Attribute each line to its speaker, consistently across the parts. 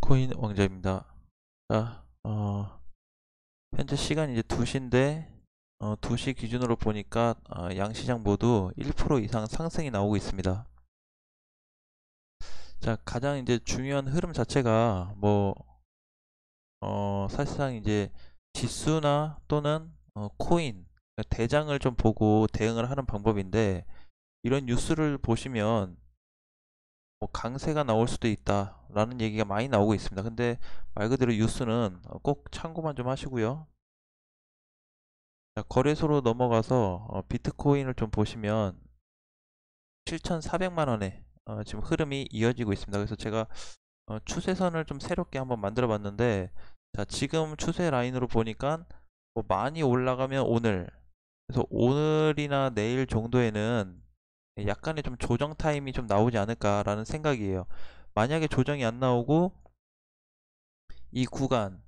Speaker 1: 비트코인 왕자입니다. 자, 현재 시간이 이제 2시인데, 2시 기준으로 보니까, 양시장 모두 1% 이상 상승이 나오고 있습니다. 자, 가장 이제 중요한 흐름 자체가, 사실상 이제 지수나 또는, 코인, 대장을 좀 보고 대응을 하는 방법인데, 이런 뉴스를 보시면, 강세가 나올 수도 있다 라는 얘기가 많이 나오고 있습니다. 근데 말 그대로 뉴스는 꼭 참고만 좀 하시고요. 자, 거래소로 넘어가서 비트코인을 좀 보시면 7,400만 원에 지금 흐름이 이어지고 있습니다. 그래서 제가 추세선을 좀 새롭게 한번 만들어 봤는데, 자, 지금 추세 라인으로 보니까 많이 올라가면 오늘, 그래서 오늘이나 내일 정도에는 약간의 좀 조정 타임이 좀 나오지 않을까라는 생각이에요. 만약에 조정이 안 나오고 이 구간,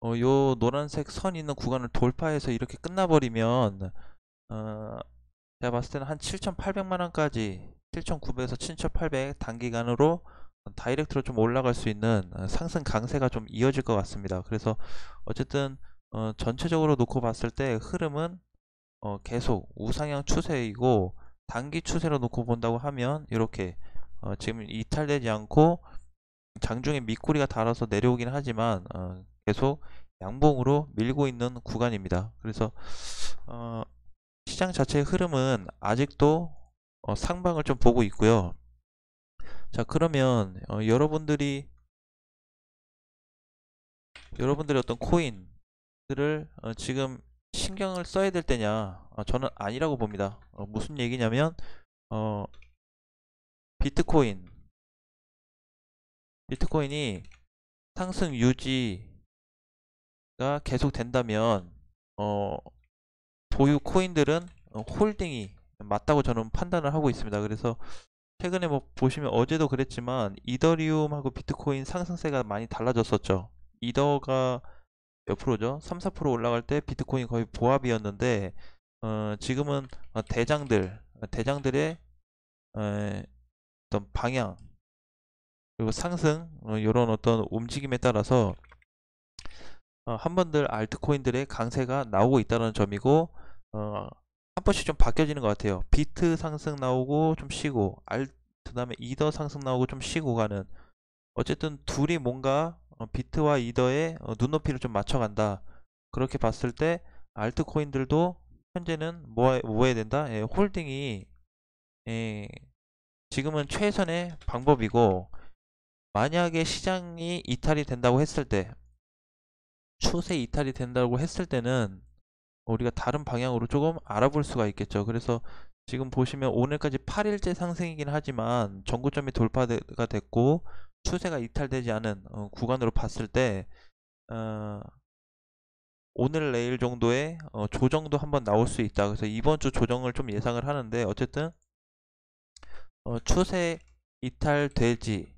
Speaker 1: 요 노란색 선 있는 구간을 돌파해서 이렇게 끝나버리면, 제가 봤을 때는 한 7,800만 원까지, 7,900에서 7,800 단기간으로 다이렉트로 좀 올라갈 수 있는 상승 강세가 좀 이어질 것 같습니다. 그래서 어쨌든 전체적으로 놓고 봤을 때 흐름은 계속 우상향 추세이고, 단기 추세로 놓고 본다고 하면 이렇게 지금 이탈되지 않고 장중에 밑꼬리가 달아서 내려오긴 하지만 계속 양봉으로 밀고 있는 구간입니다. 그래서 어, 시장 자체의 흐름은 아직도 상방을 좀 보고 있고요. 자, 그러면 여러분들이 어떤 코인들을 지금 신경을 써야 될 때냐? 저는 아니라고 봅니다. 무슨 얘기냐면 어, 비트코인 비트코인이 상승 유지가 계속 된다면 어, 보유 코인들은 홀딩이 맞다고 저는 판단을 하고 있습니다. 그래서 최근에 보시면 어제도 그랬지만 이더리움하고 비트코인 상승세가 많이 달라졌었죠. 이더가 몇 프로죠? 3, 4% 올라갈 때 비트코인 거의 보합이었는데, 지금은 대장들의 어떤 방향, 그리고 상승, 이런 어떤 움직임에 따라서 한 번들 알트코인들의 강세가 나오고 있다는 점이고, 한 번씩 좀 바뀌어지는 것 같아요. 비트 상승 나오고 좀 쉬고, 그 다음에 이더 상승 나오고 좀 쉬고 가는, 어쨌든 둘이 뭔가 비트와 이더의 눈높이를 좀 맞춰간다. 그렇게 봤을 때 알트코인들도 현재는 뭐 해야 된다? 홀딩이 예, 지금은 최선의 방법이고, 만약에 시장이 이탈이 된다고 했을 때, 추세 이탈이 된다고 했을 때는 우리가 다른 방향으로 조금 알아볼 수가 있겠죠. 그래서 지금 보시면 오늘까지 8일째 상승이긴 하지만 전고점이 돌파가 됐고 추세가 이탈되지 않은 구간으로 봤을 때, 어, 오늘 내일 정도의 조정도 한번 나올 수 있다. 그래서 이번 주 조정을 좀 예상을 하는데, 어쨌든 추세 이탈되지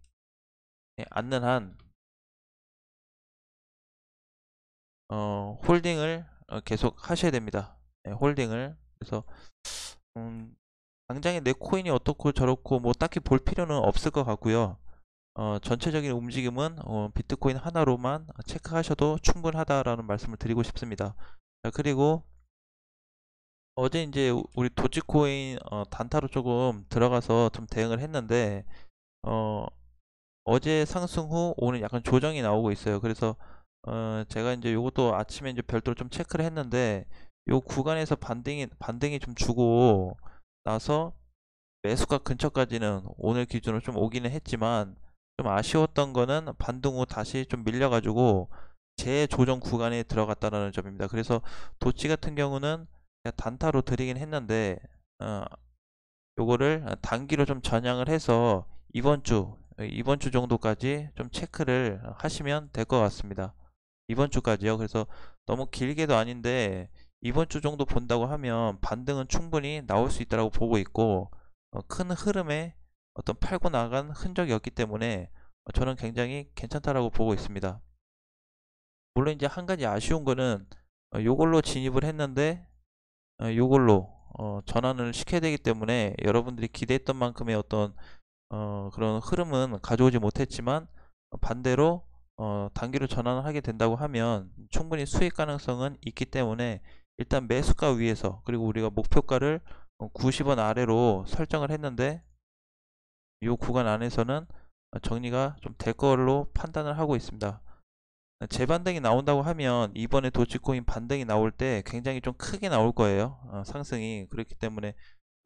Speaker 1: 않는 한 홀딩을 계속 하셔야 됩니다. 홀딩을. 그래서 음, 당장에 내 코인이 어떻고 저렇고 뭐 딱히 볼 필요는 없을 것 같고요. 전체적인 움직임은 비트코인 하나로만 체크하셔도 충분하다라는 말씀을 드리고 싶습니다. 자, 그리고 어제 이제 우리 도지코인 단타로 조금 들어가서 좀 대응을 했는데, 어, 어제 상승 후 오늘 약간 조정이 나오고 있어요. 그래서 제가 이제 요것도 아침에 이제 별도로 좀 체크를 했는데, 요 구간에서 반등이 좀 주고 나서 매수가 근처까지는 오늘 기준으로 좀 오기는 했지만, 좀 아쉬웠던 거는 반등 후 다시 좀 밀려가지고 재조정 구간에 들어갔다는 점입니다. 그래서 도치 같은 경우는 그냥 단타로 드리긴 했는데, 어, 요거를 단기로 좀 전향을 해서 이번 주 정도까지 좀 체크를 하시면 될 것 같습니다. 이번 주까지요. 그래서 너무 길게도 아닌데 이번 주 정도 본다고 하면 반등은 충분히 나올 수 있다고 보고 있고, 큰 흐름에 어떤 팔고 나간 흔적이 없기 때문에 저는 굉장히 괜찮다라고 보고 있습니다. 물론 이제 한 가지 아쉬운 거는 요걸로 진입을 했는데 요걸로 전환을 시켜야 되기 때문에 여러분들이 기대했던 만큼의 어떤 그런 흐름은 가져오지 못했지만, 반대로 단기로 전환을 하게 된다고 하면 충분히 수익 가능성은 있기 때문에 일단 매수가 위에서, 그리고 우리가 목표가를 90원 아래로 설정을 했는데 이 구간 안에서는 정리가 좀 될 걸로 판단을 하고 있습니다. 재반등이 나온다고 하면 이번에 도지코인 반등이 나올 때 굉장히 좀 크게 나올 거예요. 상승이. 그렇기 때문에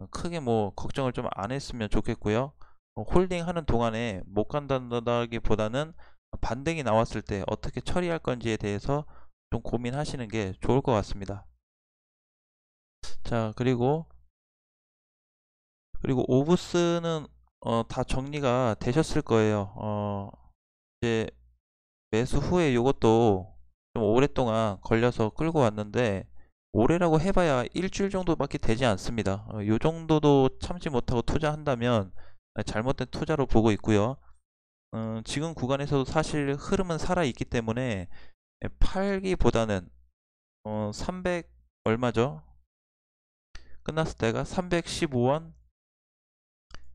Speaker 1: 크게 뭐 걱정을 좀 안 했으면 좋겠고요. 홀딩 하는 동안에 못 간다기보다는 반등이 나왔을 때 어떻게 처리할 건지에 대해서 좀 고민하시는 게 좋을 것 같습니다. 자, 그리고 오브스는 다 정리가 되셨을 거예요. 이제 매수 후에 이것도 좀 오랫동안 걸려서 끌고 왔는데, 오래라고 해봐야 일주일 정도밖에 되지 않습니다. 요 정도도 참지 못하고 투자한다면 잘못된 투자로 보고 있고요. 지금 구간에서도 사실 흐름은 살아있기 때문에 팔기보다는 300 얼마죠? 끝났을 때가 315원,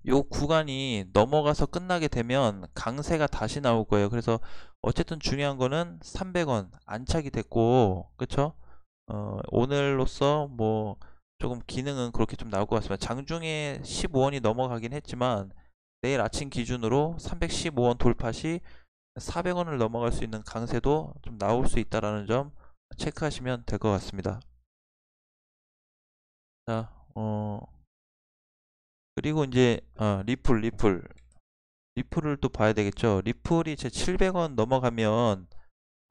Speaker 1: 요 구간이 넘어가서 끝나게 되면 강세가 다시 나올 거예요. 그래서 어쨌든 중요한 거는 300원 안착이 됐고, 그쵸? 오늘로써 뭐 조금 기능은 그렇게 좀 나올 것 같습니다. 장중에 15원이 넘어가긴 했지만 내일 아침 기준으로 315원 돌파 시 400원을 넘어갈 수 있는 강세도 좀 나올 수 있다라는 점 체크하시면 될 것 같습니다. 자, 그리고 이제 리플을 또 봐야 되겠죠. 리플이 제 700원 넘어가면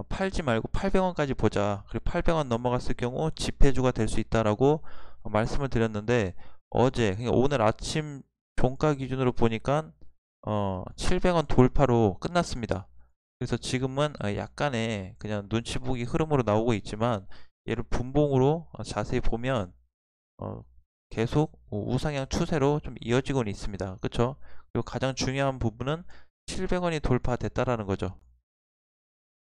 Speaker 1: 팔지 말고 800원까지 보자. 그리고 800원 넘어갔을 경우 지폐주가 될 수 있다라고 말씀을 드렸는데, 그러니까 오늘 아침 종가 기준으로 보니까 700원 돌파로 끝났습니다. 그래서 지금은 약간의 그냥 눈치 보기 흐름으로 나오고 있지만, 얘를 분봉으로 자세히 보면 어, 계속 우상향 추세로 좀 이어지고는 있습니다. 그쵸? 그리고 가장 중요한 부분은 700원이 돌파됐다라는 거죠.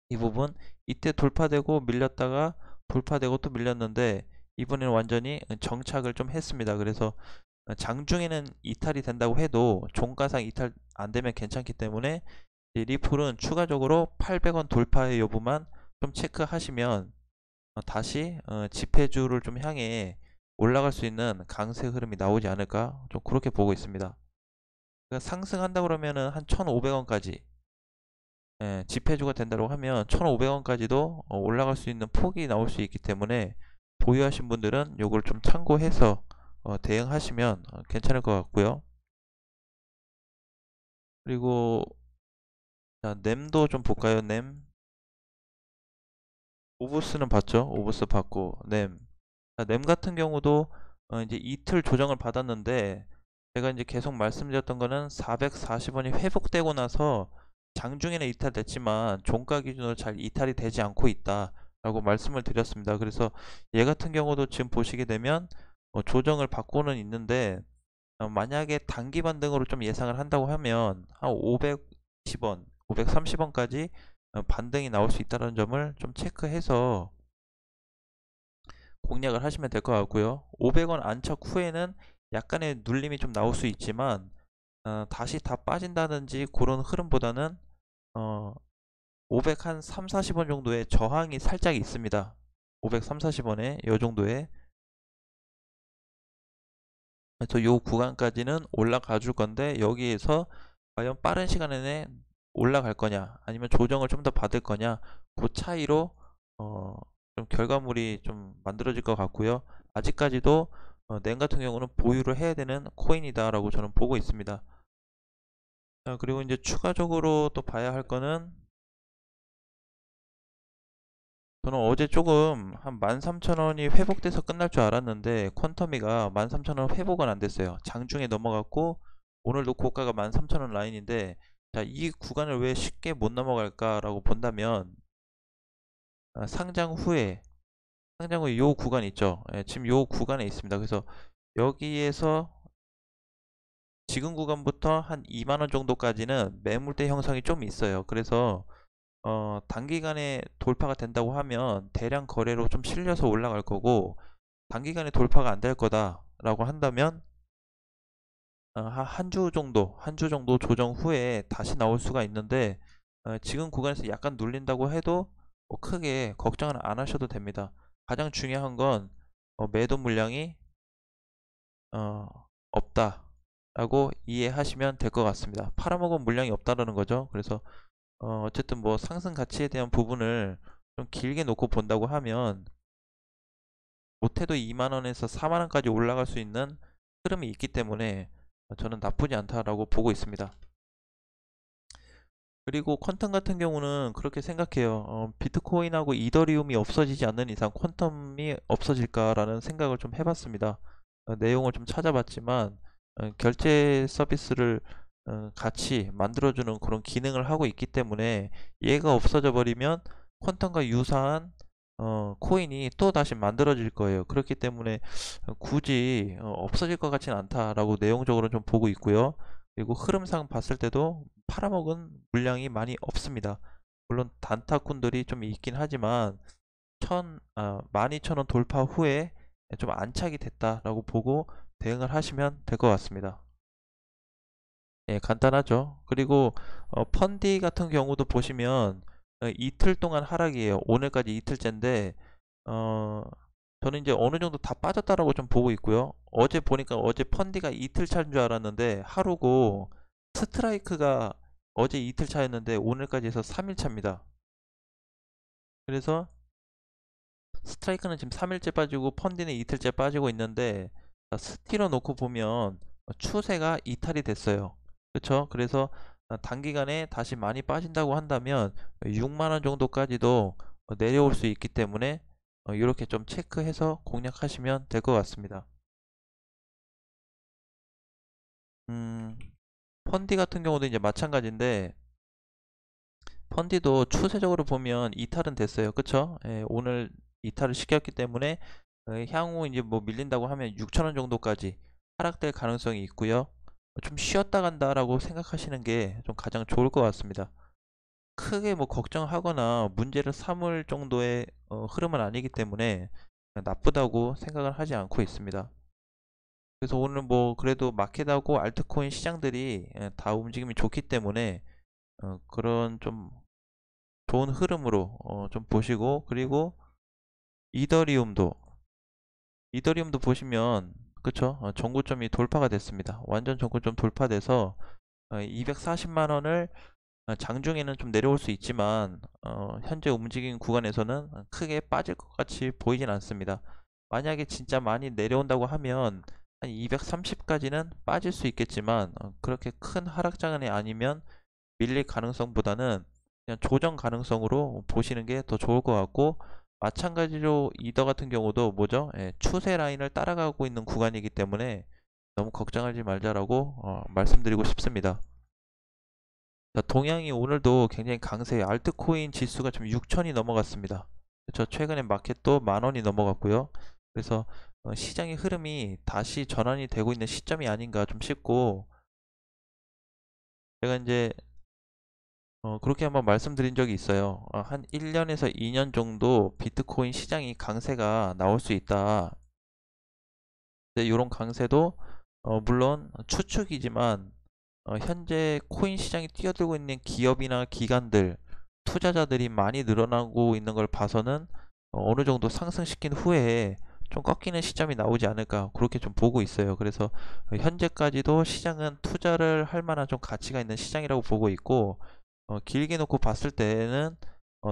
Speaker 1: 이 부분, 이때 돌파되고 밀렸다가 돌파되고 또 밀렸는데 이번에는 완전히 정착을 좀 했습니다. 그래서 장중에는 이탈이 된다고 해도 종가상 이탈 안 되면 괜찮기 때문에 리플은 추가적으로 800원 돌파의 여부만 좀 체크하시면 다시 지폐주를 좀 향해 올라갈 수 있는 강세 흐름이 나오지 않을까, 좀 그렇게 보고 있습니다. 그러니까 상승한다 그러면은 한 1,500원까지 지폐주가 된다고 하면 1,500원까지도 올라갈 수 있는 폭이 나올 수 있기 때문에 보유하신 분들은 이걸 좀 참고해서 대응하시면 괜찮을 것 같고요. 그리고 자, 램도 좀 볼까요? 램. 오브스는 봤죠? 오브스 봤고 램. 자, 램 같은 경우도 이제 이틀 조정을 받았는데, 제가 이제 계속 말씀드렸던 거는 440원이 회복되고 나서 장중에는 이탈됐지만 종가 기준으로 잘 이탈이 되지 않고 있다 라고 말씀을 드렸습니다. 그래서 얘 같은 경우도 지금 보시게 되면 조정을 받고는 있는데, 만약에 단기 반등으로 좀 예상을 한다고 하면 한 510원, 530원까지 반등이 나올 수 있다는 점을 좀 체크해서 공략을 하시면 될 것 같고요. 500원 안착 후에는 약간의 눌림이 좀 나올 수 있지만 다시 다 빠진다든지 그런 흐름보다는 500 한 3, 40원 정도의 저항이 살짝 있습니다. 500, 3, 40원에 이 정도에. 그래서 요 구간까지는 올라가 줄 건데, 여기에서 과연 빠른 시간 내에 올라갈 거냐 아니면 조정을 좀 더 받을 거냐, 그 차이로 좀 결과물이 좀 만들어질 것 같고요. 아직까지도 램 같은 경우는 보유를 해야 되는 코인이다 라고 저는 보고 있습니다. 자, 그리고 이제 추가적으로 또 봐야 할 거는, 저는 어제 조금 한 13,000원이 회복돼서 끝날 줄 알았는데 퀀텀이가 13,000원 회복은 안 됐어요. 장중에 넘어갔고 오늘도 고가가 13,000원 라인인데, 자, 이 구간을 왜 쉽게 못 넘어갈까 라고 본다면, 상장 후에 요 구간 있죠. 지금 요 구간에 있습니다. 그래서 여기에서 지금 구간부터 한 2만원 정도까지는 매물대 형성이 좀 있어요. 그래서 단기간에 돌파가 된다고 하면 대량 거래로 좀 실려서 올라갈 거고, 단기간에 돌파가 안 될 거다 라고 한다면 한 주 정도 조정 후에 다시 나올 수가 있는데, 지금 구간에서 약간 눌린다고 해도 뭐 크게 걱정은 안 하셔도 됩니다. 가장 중요한 건 매도 물량이 어, 없다 라고 이해하시면 될 것 같습니다. 팔아먹은 물량이 없다라는 거죠. 그래서 어쨌든 뭐 상승 가치에 대한 부분을 좀 길게 놓고 본다고 하면 못해도 2만원에서 4만원까지 올라갈 수 있는 흐름이 있기 때문에 저는 나쁘지 않다라고 보고 있습니다. 그리고 퀀텀 같은 경우는 그렇게 생각해요. 비트코인하고 이더리움이 없어지지 않는 이상 퀀텀이 없어질까라는 생각을 좀 해봤습니다. 내용을 좀 찾아봤지만 결제 서비스를 같이 만들어주는 그런 기능을 하고 있기 때문에 얘가 없어져 버리면 퀀텀과 유사한 코인이 또 다시 만들어질 거예요. 그렇기 때문에 굳이 없어질 것 같지는 않다라고 내용적으로 좀 보고 있고요. 그리고 흐름상 봤을 때도 팔아먹은 물량이 많이 없습니다. 물론 단타꾼들이 좀 있긴 하지만 12,000원 돌파 후에 좀 안착이 됐다라고 보고 대응을 하시면 될 것 같습니다. 예, 간단하죠. 그리고 펀디 같은 경우도 보시면 이틀 동안 하락이에요. 오늘까지 이틀째인데 저는 이제 어느 정도 다 빠졌다라고 좀 보고 있고요. 어제 보니까 어제 펀디가 이틀 차인 줄 알았는데 하루고, 스트라이크가 어제 이틀 차였는데 오늘까지 해서 3일 차입니다. 그래서 스트라이크는 지금 3일째 빠지고 펀디는 이틀째 빠지고 있는데 스틸러 놓고 보면 추세가 이탈이 됐어요. 그렇죠? 그래서 단기간에 다시 많이 빠진다고 한다면 6만원 정도까지도 내려올 수 있기 때문에 이렇게 좀 체크해서 공략하시면 될 것 같습니다. 펀디 같은 경우도 이제 마찬가지인데, 펀디도 추세적으로 보면 이탈은 됐어요. 그쵸? 예, 오늘 이탈을 시켰기 때문에 향후 이제 뭐 밀린다고 하면 6천원 정도까지 하락될 가능성이 있고요. 좀 쉬었다 간다라고 생각하시는 게 좀 가장 좋을 것 같습니다. 크게 뭐 걱정하거나 문제를 삼을 정도의 흐름은 아니기 때문에 나쁘다고 생각을 하지 않고 있습니다. 그래서 오늘 뭐 그래도 마켓하고 알트코인 시장들이 다 움직임이 좋기 때문에 그런 좀 좋은 흐름으로 좀 보시고, 그리고 이더리움도 보시면 그쵸, 전고점이 돌파가 됐습니다. 완전 전고점 돌파돼서 240만원을 장중에는 좀 내려올 수 있지만 현재 움직임 구간에서는 크게 빠질 것 같이 보이진 않습니다. 만약에 진짜 많이 내려온다고 하면 한 230까지는 빠질 수 있겠지만 그렇게 큰 하락장이 아니면 밀릴 가능성보다는 그냥 조정 가능성으로 보시는 게 더 좋을 것 같고, 마찬가지로 이더 같은 경우도 뭐죠? 예, 추세 라인을 따라가고 있는 구간이기 때문에 너무 걱정하지 말자라고 말씀드리고 싶습니다. 자, 동양이 오늘도 굉장히 강세해요. 알트코인 지수가 지금 6천이 넘어갔습니다. 그렇죠? 최근에 마켓도 10,000원이 넘어갔고요. 그래서 시장의 흐름이 다시 전환이 되고 있는 시점이 아닌가 좀 싶고, 제가 이제 그렇게 한번 말씀드린 적이 있어요. 한 1년에서 2년 정도 비트코인 시장이 강세가 나올 수 있다. 근데 이런 강세도 물론 추측이지만 현재 코인 시장이 뛰어들고 있는 기업이나 기관들, 투자자들이 많이 늘어나고 있는 걸 봐서는 어느 정도 상승시킨 후에 좀 꺾이는 시점이 나오지 않을까 그렇게 좀 보고 있어요. 그래서 현재까지도 시장은 투자를 할 만한 좀 가치가 있는 시장이라고 보고 있고, 길게 놓고 봤을 때는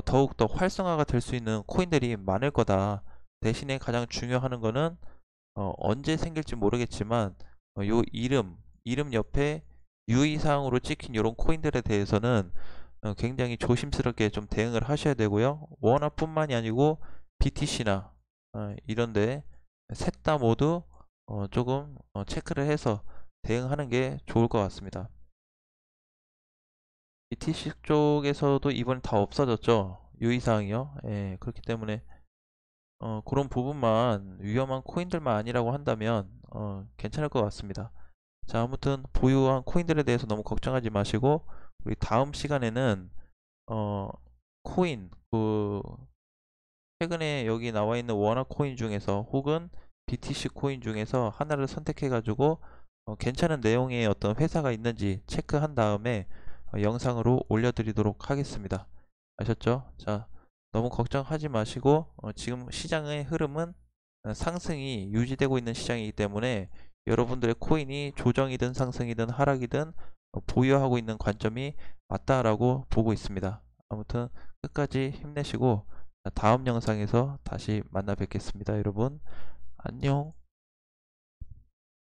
Speaker 1: 더욱더 활성화가 될 수 있는 코인들이 많을 거다. 대신에 가장 중요한 거는 언제 생길지 모르겠지만 요 이름 옆에 유의사항으로 찍힌 이런 코인들에 대해서는 굉장히 조심스럽게 좀 대응을 하셔야 되고요. 원화뿐만이 아니고 BTC나 이런데 셋 다 모두 조금 체크를 해서 대응하는 게 좋을 것 같습니다. BTC 쪽에서도 이번에 다 없어졌죠. 유의사항이요. 예, 그렇기 때문에 그런 부분만 위험한 코인들만 아니라고 한다면 괜찮을 것 같습니다. 자, 아무튼 보유한 코인들에 대해서 너무 걱정하지 마시고, 우리 다음 시간에는 어, 코인 최근에 여기 나와 있는 원화 코인 중에서 혹은 BTC 코인 중에서 하나를 선택해 가지고 괜찮은 내용의 어떤 회사가 있는지 체크한 다음에 영상으로 올려드리도록 하겠습니다. 아셨죠? 자, 너무 걱정하지 마시고 지금 시장의 흐름은 상승이 유지되고 있는 시장이기 때문에 여러분들의 코인이 조정이든 상승이든 하락이든 보유하고 있는 관점이 맞다라고 보고 있습니다. 아무튼 끝까지 힘내시고 다음 영상에서 다시 만나 뵙겠습니다. 여러분 안녕.